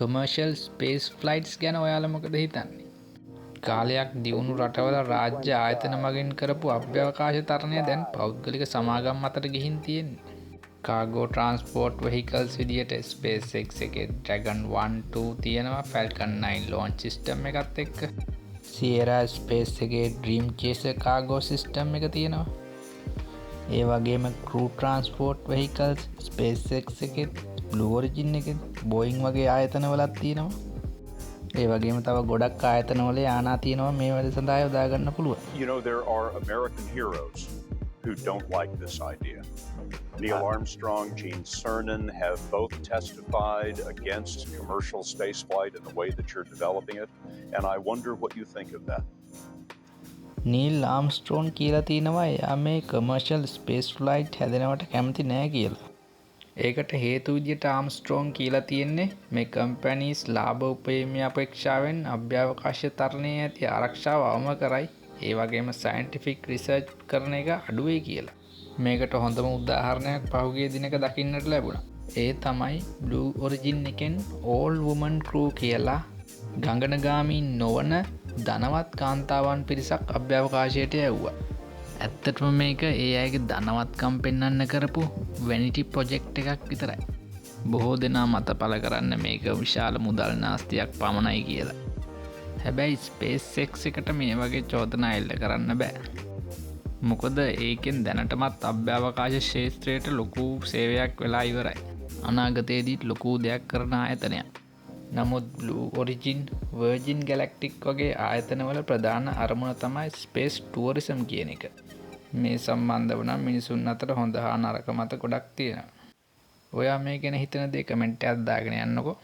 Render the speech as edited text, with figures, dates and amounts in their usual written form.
Commercial space flights ගැන ඔයාලා මොකද හිතන්නේ? කාලයක් දියුණු රටවල රාජ්‍ය ආයතන මගින් කරපු අභ්‍යවකාශ තරණය දැන් පෞද්ගලික සමාගම් අතර ගිහින් තියෙන්නේ. කාගෝ ට්‍රාන්ස්පෝර්ට් වෙහිකල්ස් විදියට SpaceX එකේ Dragon 1 2 තියෙනවා, Falcon 9 launch system එකත් එක්ක. Sierra Space එකේ Dream Chaser cargo system එක තියෙනවා. ඒ වගේම crew transport vehicles SpaceX එකේ Blue Origin එකේ Boeing වගේ ආයතන වලත් තියෙනවා. ඒ වගේම තව ගොඩක් ආයතන වල යානා තියෙනවා මේ වැඩ සඳහා යොදා ගන්න පුළුවන්. You know, there are American heroes who don't like this idea. Neil Armstrong, Gene Cernan have both testified against commercial spaceflight in the way that you're developing it, and I wonder what you think of that. Neil Armstrong කියලා තියෙනවා එයා මේ commercial space flight හැදෙනවට කැමති නෑ කියලා. ඒකට හේතු විදියට ආම්ස්ට්‍රෝන් කියලා තියෙන්නේ මේ කම්පැනිස් ලාභ උපයීමේ අපේක්ෂාවෙන් අභ්‍යවකාශ තරණයේ ඇති ආරක්ෂාව අවම කරයි. ඒ වගේම සයන්ටිෆික් රිසර්ච් කරන එක අඩු වෙයි කියලා. මේකට හොඳම උදාහරණයක් පහුගිය දිනක දකින්නට ලැබුණා. ඒ තමයි Blue Origin එකෙන් all woman crew කියලා ගංගනගාමී නොවන ධනවත් කාන්තාවන් පිරිසක් අභ්‍යවකාශයට යවුවා. ඇත්තටම මේක ඒ අයගේ ධනවත්කම් පෙන්වන්න කරපු වැනිටි ප්‍රොජෙක්ට් එකක් විතරයි. බොහෝ දෙනා මත පළ කරන්න මේක විශාල මුදල් නාස්තියක් පමණයි කියලා. හැබැයි SpaceX එකට මේ වගේ චෝදනා එල්ල කරන්න බෑ. මොකද ඒකෙන් දැනටමත් අභ්‍යවකාශ ක්ෂේත්‍රයට ලොකු සේවයක් වෙලා ඉවරයි. අනාගතයේදීත් ලොකු දෙයක් කරන ආයතනයක්. නමුත් Blue Origin, Virgin Galactic වගේ ආයතනවල ප්‍රධාන අරමුණ තමයි ස්පේස් ටුවරිසම් කියන එක. මේ සම්බන්ධව නම් මිනිසුන් අතර හොඳ හා නරක මත ගොඩක් තියෙනවා. ඔයා මේ ගැන හිතන දේ කමෙන්ට් එකක් දාගෙන යන්නකෝ.